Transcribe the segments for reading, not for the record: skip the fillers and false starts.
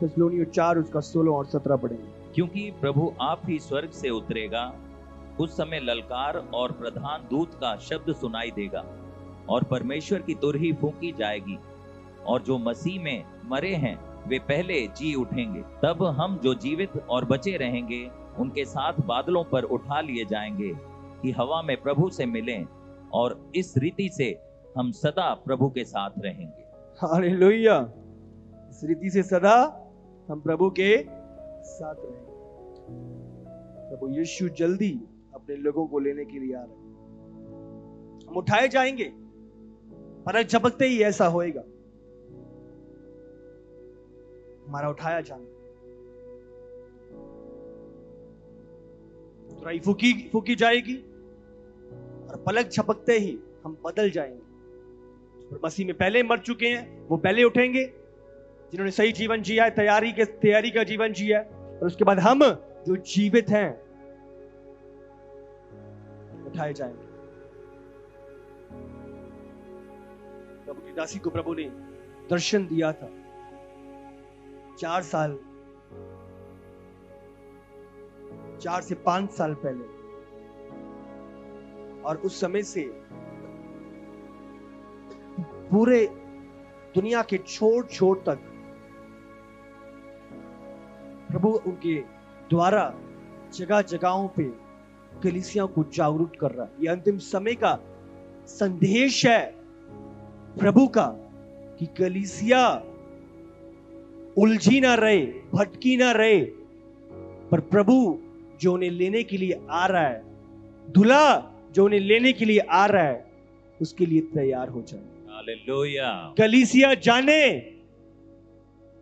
थिस्सलुनीय 4 उसका 16 और 17 पढ़ेंगे। क्योंकि प्रभु आप ही स्वर्ग से उतरेगा, उस समय ललकार और प्रधान दूत का शब्द सुनाई देगा और परमेश्वर की तुरही फूंकी जाएगी, और जो मसीह में मरे हैं वे पहले जी उठेंगे। तब हम जो जीवित और बचे रहेंगे उनके साथ बादलों पर उठा लिए जाएंगे कि हवा में प्रभु से मिलें, और इस रीति से हम सदा प्रभु के साथ रहेंगे। हालेलुया। इस रीति से सदा हम प्रभु के साथ रहेंगे। प्रभु यीशु जल्दी अपने लोगों को लेने के लिए आ रहे हैं। हम उठाए जाएंगे, पलक झपकते ही ऐसा होएगा, हमारा उठाया जाना। तुरही फूकी जाएगी और पलक झपकते ही हम बदल जाएंगे। और मसीह में पहले मर चुके हैं वो पहले उठेंगे, जिन्होंने सही जीवन जिया है, तैयारी का जीवन जिया है, और उसके बाद हम जो जीवित हैं उठाए जाएंगे। प्रभु की दासी को प्रभु ने दर्शन दिया था 4 से 5 साल पहले, और उस समय से पूरे दुनिया के छोर तक प्रभु उनके द्वारा जगह जगहों पे कलीसिया को जागरूक कर रहा है। यह अंतिम समय का संदेश है प्रभु का कि कलीसिया उलझी ना रहे, भटकी ना रहे, पर प्रभु जो उन्हें लेने के लिए आ रहा है, दूल्हा जो उन्हें लेने के लिए आ रहा है, उसके लिए तैयार हो जाए। हालेलुया। कलीसिया जाने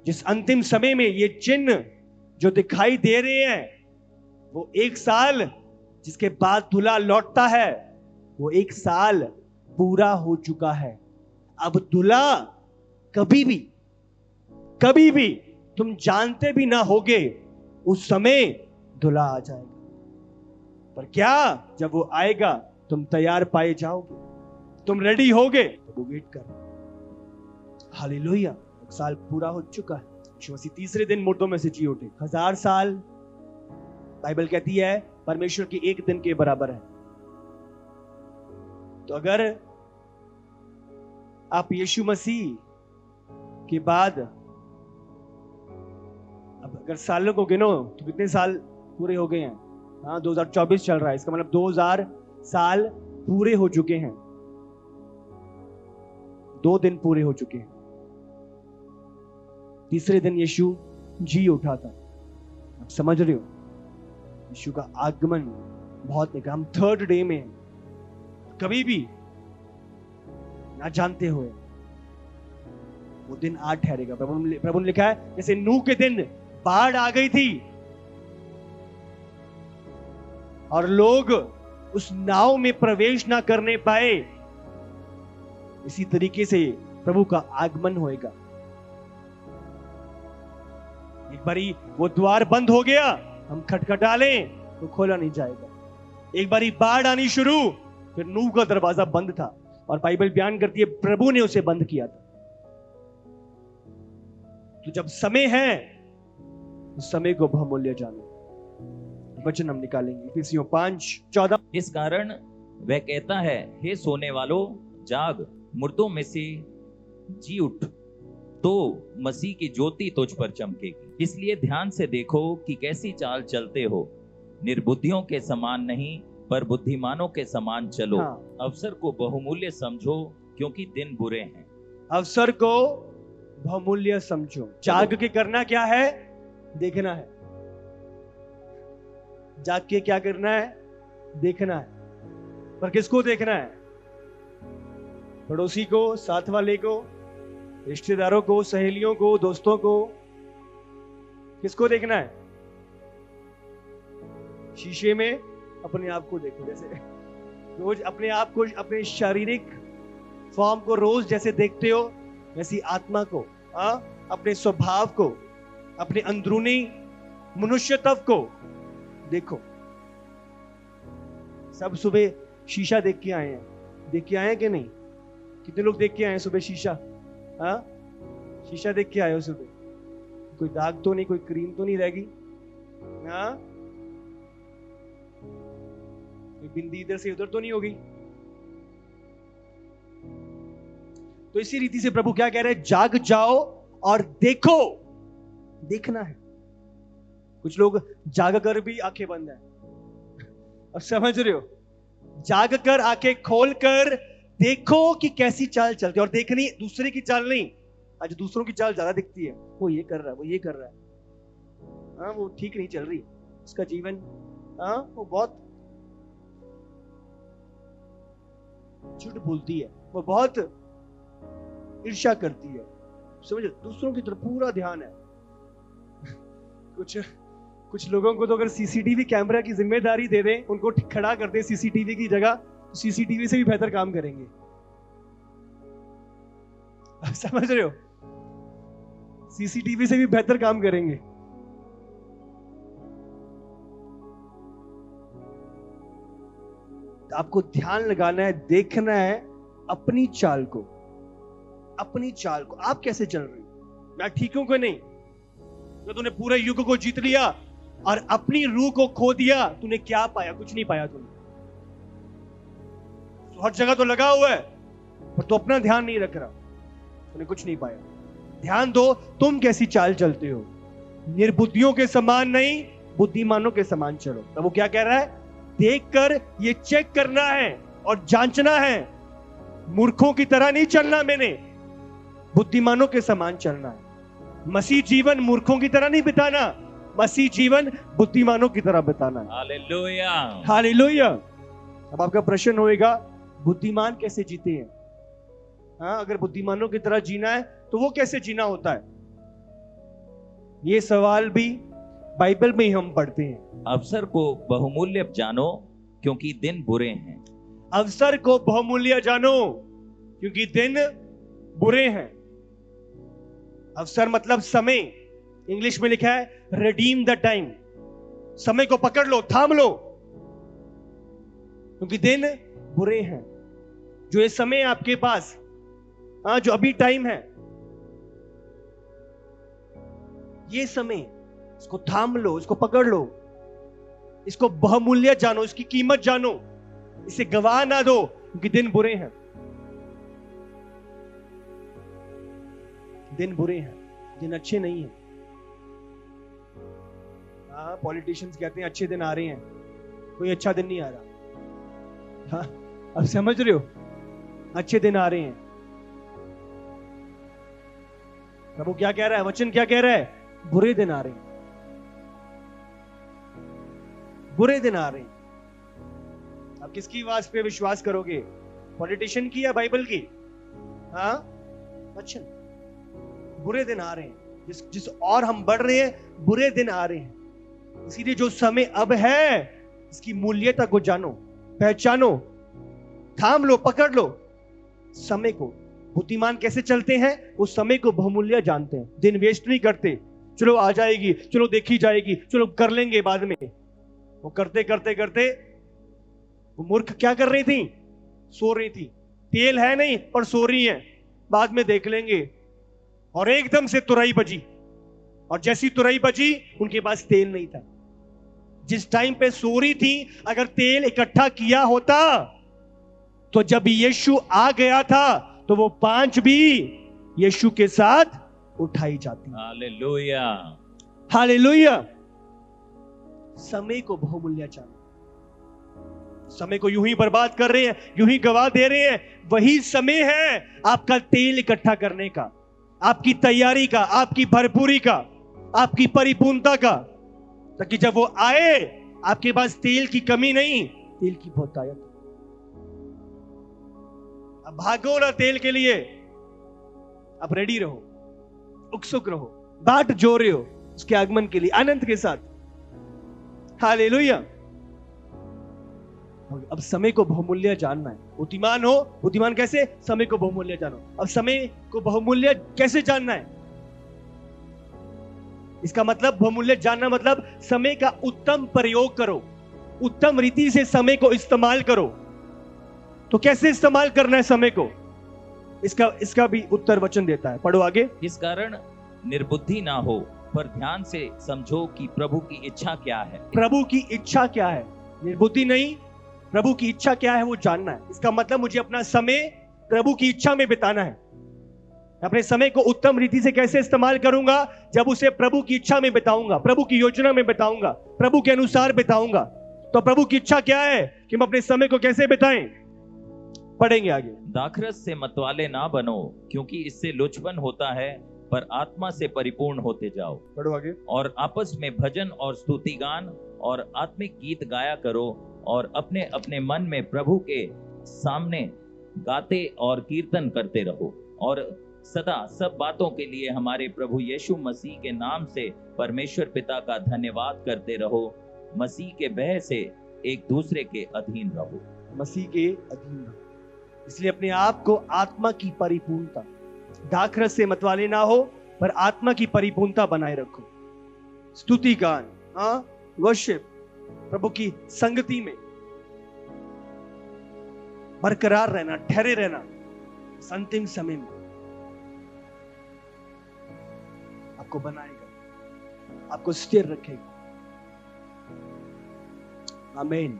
जिस अंतिम समय में ये चिन्ह जो दिखाई दे रहे हैं, वो 1 साल जिसके बाद दूल्हा लौटता है, वो 1 साल पूरा हो चुका है। अब दूल्हा कभी भी तुम जानते भी ना होगे, उस समय दूल्हा आ जाएगा। पर क्या जब वो आएगा तुम तैयार पाए जाओगे, तुम रेडी होगे, तो वो वेट कर। हालेलुया। 1 साल पूरा हो चुका है। यीशु मसीह तीसरे दिन मुर्दों में से जी उठे। 1000 साल बाइबल कहती है परमेश्वर की 1 दिन के बराबर है। तो अगर आप यीशु मसीह के बाद अब अगर सालों को गिनो तो कितने साल पूरे हो गए हैं? हाँ, 2024 चल रहा है, इसका मतलब 2000 साल पूरे हो चुके हैं। 2 दिन पूरे हो चुके हैं। तीसरे दिन यीशु जी उठा था। आप समझ रहे हो, यीशु का आगमन बहुत निकट। हम 3rd डे में हैं। कभी भी ना जानते हुए वो दिन आज ठहरेगा। प्रभु ने लिखा है जैसे नूह के दिन बाढ़ आ गई थी और लोग उस नाव में प्रवेश ना करने पाए, इसी तरीके से प्रभु का आगमन होएगा। एक बारी वो द्वार बंद हो गया, हम खटखटा लें तो खोला नहीं जाएगा। एक बारी बाढ़ आनी शुरू, फिर नूह का दरवाजा बंद था और बाइबल बयान करती है प्रभु ने उसे बंद किया था। तो जब समय है उस समय को बहुमूल्य जानो। वचन हम निकालेंगे इफिसियों 5:14। इस कारण वह कहता है, हे सोने वालों जाग, मुर्दों में से जी उठ, तो मसीह की ज्योति तुझ पर चमकेगी। इसलिए ध्यान से देखो कि कैसी चाल चलते हो, निर्बुद्धियों के समान नहीं पर बुद्धिमानों के समान चलो। हाँ। अवसर को बहुमूल्य समझो क्योंकि दिन बुरे हैं। अवसर को बहुमूल्य समझो। जाग के करना क्या है? देखना है। जाग के क्या करना है? देखना है। पर किसको देखना है? पड़ोसी को, साथ वाले को, रिश्तेदारों को, सहेलियों को, दोस्तों को? किसको देखना है? शीशे में अपने आप को देखो। जैसे रोज अपने आप को, अपने शारीरिक फॉर्म को रोज जैसे देखते हो, वैसी आत्मा को, अपने स्वभाव को, अपने अंदरूनी मनुष्यत्व को देखो। सब सुबह शीशा देख के आए हैं। देख के आए हैं कि नहीं? कितने लोग देख के आए हैं सुबह शीशा? शीशा देख के आए हो सुबह? कोई दाग तो नहीं, कोई क्रीम तो नहीं रहेगी, हाँ, कोई बिंदी इधर से उधर तो नहीं होगी। तो इसी रीति से प्रभु क्या कह रहे हैं, जाग जाओ और देखो। देखना है। कुछ लोग जाग कर भी आंखें बंद है। अब समझ रहे हो, जाग कर आंखें खोल कर देखो कि कैसी चाल चलती है। और देखनी दूसरे की चाल नहीं, आज दूसरों की चाल ज्यादा दिखती है, वो ये कर रहा है, वो ये कर रहा है, हाँ, वो ठीक नहीं चल रही उसका जीवन, हाँ, वो बहुत झूठ बोलती है, वो बहुत ईर्ष्या करती है, समझो, दूसरों की तरफ पूरा ध्यान है। कुछ लोगों को तो अगर सीसीटीवी कैमरा की जिम्मेदारी दे दें, उनको खड़ा कर दे सीसीटीवी की जगह, तो सीसीटीवी से भी बेहतर काम करेंगे। आप समझ रहे हो, सीसीटीवी से भी बेहतर काम करेंगे। आपको ध्यान लगाना है, देखना है अपनी चाल को, अपनी चाल को। आप कैसे चल रहे हो, मैं ठीक हूं कि नहीं? तो तूने पूरे युग को जीत लिया और अपनी रूह को खो दिया, तूने क्या पाया? कुछ नहीं पाया तूने। तो हर जगह तो लगा हुआ है, पर तू अपना ध्यान नहीं रख रहा, तूने कुछ नहीं पाया। ध्यान दो तुम कैसी चाल चलते हो। निर्बुद्धियों के समान नहीं, बुद्धिमानों के समान चलो। तो वो क्या कह रहा है, देखकर ये चेक करना है और जांचना है। मूर्खों की तरह नहीं चलना, मैंने बुद्धिमानों के समान चलना है। मसीह जीवन मूर्खों की तरह नहीं बिताना, मसीह जीवन बुद्धिमानों की तरह बिताना है। Hallelujah, hallelujah. अब आपका प्रश्न होएगा, बुद्धिमान कैसे जीते हैं? हाँ, अगर बुद्धिमानों की तरह जीना है तो वो कैसे जीना होता है? ये सवाल भी बाइबल में ही हम पढ़ते हैं। अवसर को बहुमूल्य जानो क्योंकि दिन बुरे हैं। अवसर को बहुमूल्य जानो क्योंकि दिन बुरे हैं। अवसर मतलब समय, इंग्लिश में लिखा है रिडीम द टाइम। समय को पकड़ लो, थाम लो, क्योंकि दिन बुरे हैं। जो ये समय आपके पास, हाँ, जो अभी टाइम है, ये समय, इसको थाम लो, इसको पकड़ लो, इसको बहुमूल्य जानो, इसकी कीमत जानो, इसे गवा ना दो, क्योंकि दिन बुरे हैं। दिन बुरे हैं, दिन अच्छे नहीं हैं। हाँ, पॉलिटिशियंस कहते हैं अच्छे दिन आ रहे हैं, कोई अच्छा दिन नहीं आ रहा। हाँ, अब समझ रहे हो, अच्छे दिन आ रहे हैं। प्रभु क्या कह रहा है, वचन क्या कह रहा है, बुरे दिन आ रहे हैं, बुरे दिन आ रहे हैं। अब किसकी आवाज पे विश्वास करोगे, पॉलिटिशियन की या बाइबल की? हाँ, वचन। बुरे दिन आ रहे हैं, जिस और हम बढ़ रहे हैं, बुरे दिन आ रहे हैं। इसीलिए जो समय अब है, इसकी मूल्यता को जानो, पहचानो, थाम लो, पकड़ लो समय को। बुद्धिमान कैसे चलते हैं, वो समय को बहुमूल्य जानते हैं, दिन वेस्ट नहीं करते। चलो आ जाएगी, चलो देखी जाएगी, चलो कर लेंगे बाद में। वो करते करते करते, वो मूर्ख क्या कर रही थी, सो रही थी। तेल है नहीं पर सो रही है, बाद में देख लेंगे। और एकदम से तुरई बजी, और जैसी तुरई बजी, उनके पास तेल नहीं था। जिस टाइम पे सो रही थी, अगर तेल इकट्ठा किया होता, तो जब यीशु आ गया था, तो वो 5 भी यीशु के साथ उठाई जाती। Hallelujah, hallelujah. समय को बहुमूल्य जानो। समय को यूं ही बर्बाद कर रहे हैं, यूं ही गवा दे रहे हैं। वही समय है आपका तेल इकट्ठा करने का, आपकी तैयारी का, आपकी भरपूरी का, आपकी परिपूर्णता का, ताकि जब वो आए, आपके पास तेल की कमी नहीं, तेल की बहुतायत। अब भागो ना तेल के लिए, अब रेडी रहो, उत्सुक रहो, बाट जो रहे हो उसके आगमन के लिए आनंद के साथ। हालेलुया। अब समय को बहुमूल्य जानना है। बुद्धिमान हो, बुद्धिमान कैसे, समय को बहुमूल्य जानो। अब समय को बहुमूल्य कैसे जानना है, इसका मतलब बहुमूल्य जानना मतलब समय का उत्तम प्रयोग करो, उत्तम रीति से समय को इस्तेमाल करो। तो कैसे इस्तेमाल करना है समय को, इसका भी उत्तर वचन देता है। पढ़ो आगे। इस कारण निर्बुद्धि ना हो, पर ध्यान से समझो कि प्रभु की इच्छा क्या है। प्रभु की इच्छा क्या है, निर्बुद्धि नहीं, प्रभु की इच्छा क्या है वो जानना है। इसका मतलब मुझे अपना समय प्रभु की इच्छा में बिताना है। अपने समय को उत्तम रीति से कैसे इस्तेमाल करूंगा, जब उसे प्रभु की इच्छा में बिताऊंगा, प्रभु की योजना में बिताऊंगा, प्रभु के अनुसार बिताऊंगा। तो प्रभु की इच्छा क्या है कि हम अपने समय को कैसे बिताएं, पढ़ेंगे आगे। दाखरस से मतवाले ना बनो, क्योंकि इससे लुचपन होता है, पर आत्मा से परिपूर्ण होते जाओ। पढ़ो आगे। और आपस में भजन और स्तुति गान और आत्मिक गीत गाया करो, और अपने अपने मन में प्रभु के सामने गाते और कीर्तन करते रहो, और सदा सब बातों के लिए हमारे प्रभु यीशु मसीह के नाम से परमेश्वर पिता का धन्यवाद करते रहो। मसीह के भय से एक दूसरे के अधीन रहो। मसीह के अधीन रहो, इसलिए अपने आप को आत्मा की परिपूर्णता, दाखरस से मतवाले ना हो, पर आत्मा की परिपूर्णता बनाए रखो। स्तुति गान, वर्शिप, प्रभु की संगति में बरकरार रहना, ठहरे रहना। इस अंतिम समय में आपको बनाएगा, आपको स्थिर रखेगा। आमीन।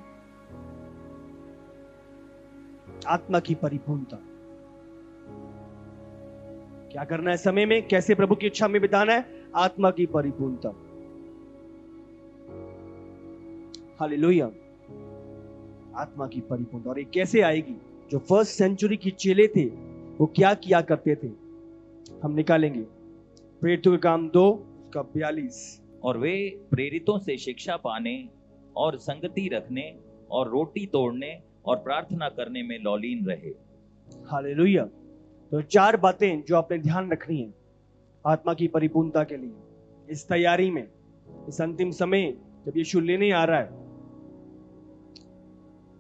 आत्मा की परिपूर्णता, क्या करना है समय में, कैसे प्रभु की इच्छा में बिताना है, आत्मा की परिपूर्णता। हालेलुया। आत्मा की परिपूर्णता। और ये कैसे आएगी? जो फर्स्ट सेंचुरी की चेले थे वो क्या किया करते थे, हम निकालेंगे। प्रेरितों के काम 2:42। और वे प्रेरितों से शिक्षा पाने और संगति रखने और रोटी तोड़ने और प्रार्थना करने में लौलीन रहे। हालेलुया। तो 4 बातें जो आपने ध्यान रखनी है आत्मा की परिपूर्णता के लिए, इस तैयारी में, इस अंतिम समय जब यीशु लेने आ रहा है।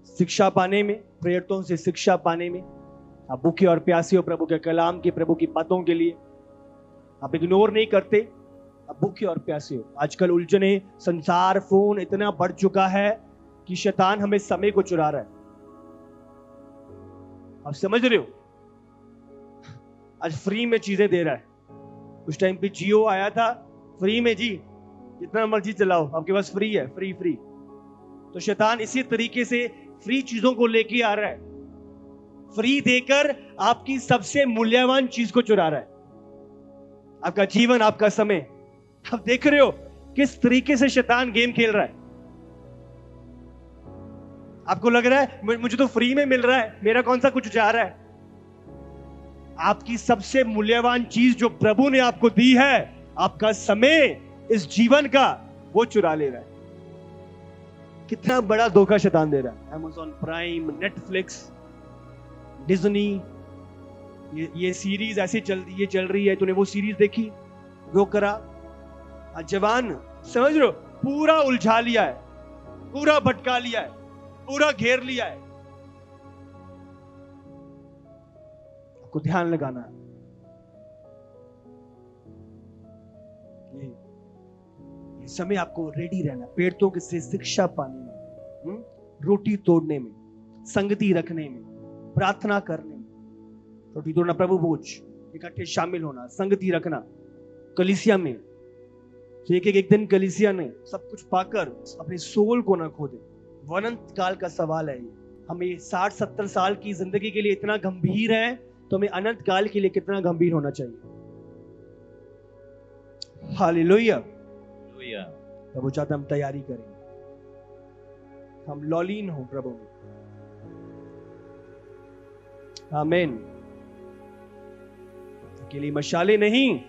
शिक्षा पाने में, प्रेरितों से शिक्षा पाने में। आप भूखे और प्यासे हो प्रभु के कलाम की, प्रभु की बातों के लिए। आप इग्नोर नहीं करते, आप भूखे और प्यासे हो। आजकल उलझने, संसार, फोन इतना बढ़ चुका है कि शैतान हमें समय को चुरा रहा है। आप समझ रहे हो? आज फ्री में चीजें दे रहा है। उस टाइम पे जियो आया था, फ्री में जी, जितना मर्जी चलाओ, आपके पास फ्री है, फ्री फ्री। तो शैतान इसी तरीके से फ्री चीजों को लेके आ रहा है, फ्री देकर आपकी सबसे मूल्यवान चीज को चुरा रहा है, आपका जीवन, आपका समय। आप देख रहे हो किस तरीके से शैतान गेम खेल रहा है। आपको लग रहा है मुझे तो फ्री में मिल रहा है, मेरा कौन सा कुछ जा रहा है। आपकी सबसे मूल्यवान चीज जो प्रभु ने आपको दी है, आपका समय, इस जीवन का, वो चुरा ले रहा है। कितना बड़ा धोखा शैतान दे रहा है। Amazon प्राइम, नेटफ्लिक्स, डिज्नी, ये सीरीज ऐसी चल रही है, तूने वो सीरीज देखी, वो करा। जवान समझ लो, पूरा उलझा लिया है, पूरा भटका लिया है, पूरा घेर लिया है। आपको ध्यान लगाना है। ये समय आपको रेडी रहना, प्रेरितों से शिक्षा पाने में, रोटी तोड़ने में, संगति रखने में, प्रार्थना करने में। रोटी तोड़ना, प्रभु भोज, इकट्ठे शामिल होना, संगति रखना कलीसिया में। तो एक दिन कलीसिया ने सब कुछ पाकर अपने सोल को ना खो दे। अनंत काल का सवाल है ये। हमें 60-70 साल की जिंदगी के लिए इतना गंभीर है, तो हमें अनंत काल के लिए कितना गंभीर होना चाहिए। हालेलुया। प्रभु चाहता हम तैयारी करें, हम लौलीन हो प्रभु में। आमीन। के लिए मशाले नहीं,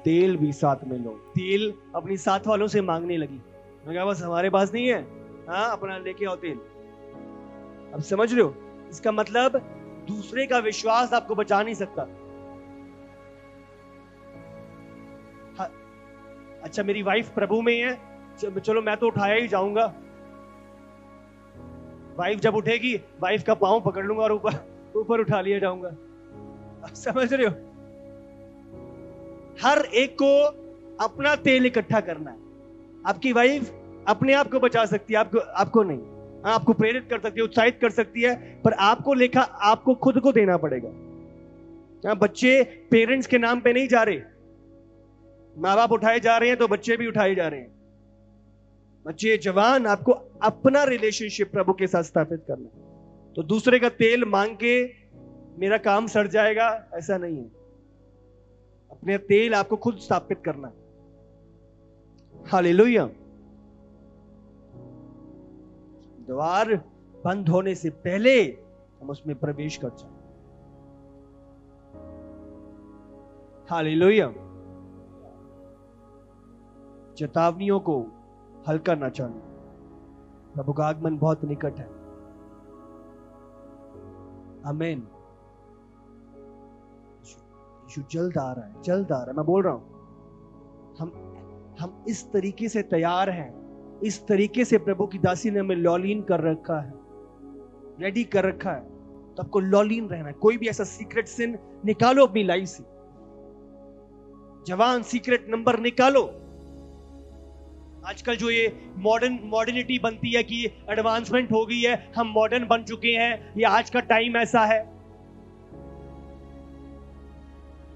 तेल भी साथ में लो। तेल अपनी साथ वालों से मांगने लगी, मैं कहा बस हमारे पास नहीं है, हाँ अपना लेके आओ तेल। अब समझ रहे हो? इसका मतलब दूसरे का विश्वास आपको बचा नहीं सकता। हाँ, अच्छा मेरी वाइफ प्रभु में है, चलो मैं तो उठाया ही जाऊंगा। वाइफ जब उठेगी, वाइफ का पांव पकड़ लूंगा और ऊपर उठा लिया जाऊंगा। आप समझ रहे हो? हर एक को अपना तेल इकट्ठा करना है। आपकी वाइफ अपने आप को बचा सकती है, आपको नहीं। आपको प्रेरित कर सकती है, उत्साहित कर सकती है, पर आपको लेखा आपको खुद को देना पड़ेगा। बच्चे पेरेंट्स के नाम पे नहीं जा रहे, माँ बाप उठाए जा रहे हैं तो बच्चे भी उठाए जा रहे हैं। बच्चे जवान, आपको अपना रिलेशनशिप प्रभु के साथ स्थापित करना है। तो दूसरे का तेल मांग के मेरा काम सड़ जाएगा, ऐसा नहीं है। अपने तेल आपको खुद स्थापित करना है। हालेलुया। द्वार बंद होने से पहले हम उसमें प्रवेश कर जाए। हालेलुया। चेतावनियों को हल्का ना जाने, प्रभु का आगमन बहुत निकट है। आमीन। यीशु जल्द आ रहा है, जल्द आ रहा है। मैं बोल रहा हूं, हम इस तरीके से तैयार हैं, इस तरीके से प्रभु की दासी ने हमें लॉलीन कर रखा है, रेडी कर रखा है। तो आपको लॉलीन रहना है। कोई भी ऐसा सीक्रेट सिन निकालो अपनी लाइफ से। जवान, सीक्रेट नंबर निकालो। आजकल जो ये मॉडर्निटी बनती है कि एडवांसमेंट हो गई है, हम मॉडर्न बन चुके हैं, ये आज का टाइम ऐसा है।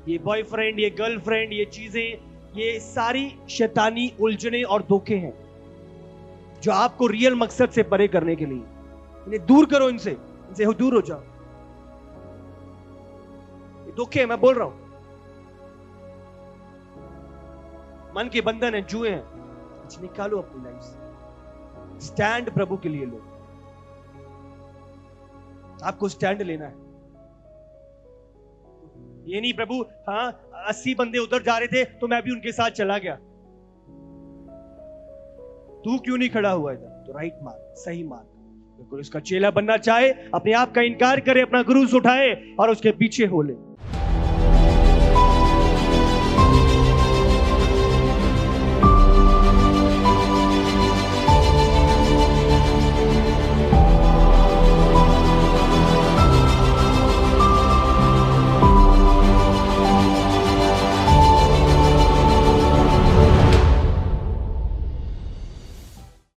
ये बॉयफ्रेंड, ये गर्लफ्रेंड, ये चीजें, ये सारी शैतानी उलझने और धोखे हैं जो आपको रियल मकसद से परे करने के लिए। इन्हें दूर करो, इनसे दूर हो जाओ। ये धोखे हैं, मैं बोल रहा हूं। मन के बंधन है, जुए हैं, निकालो अपनी लाइफ से। स्टैंड प्रभु के लिए लो। आपको स्टैंड लेना है। ये नहीं प्रभु, हाँ 80 बंदे उधर जा रहे थे तो मैं भी उनके साथ चला गया, तू क्यों नहीं खड़ा हुआ इधर? तो राइट मार्ग, सही मार्ग। बिल्कुल इसका चेला बनना चाहे, अपने आप का इनकार करे, अपना क्रूस उठाए और उसके पीछे हो ले।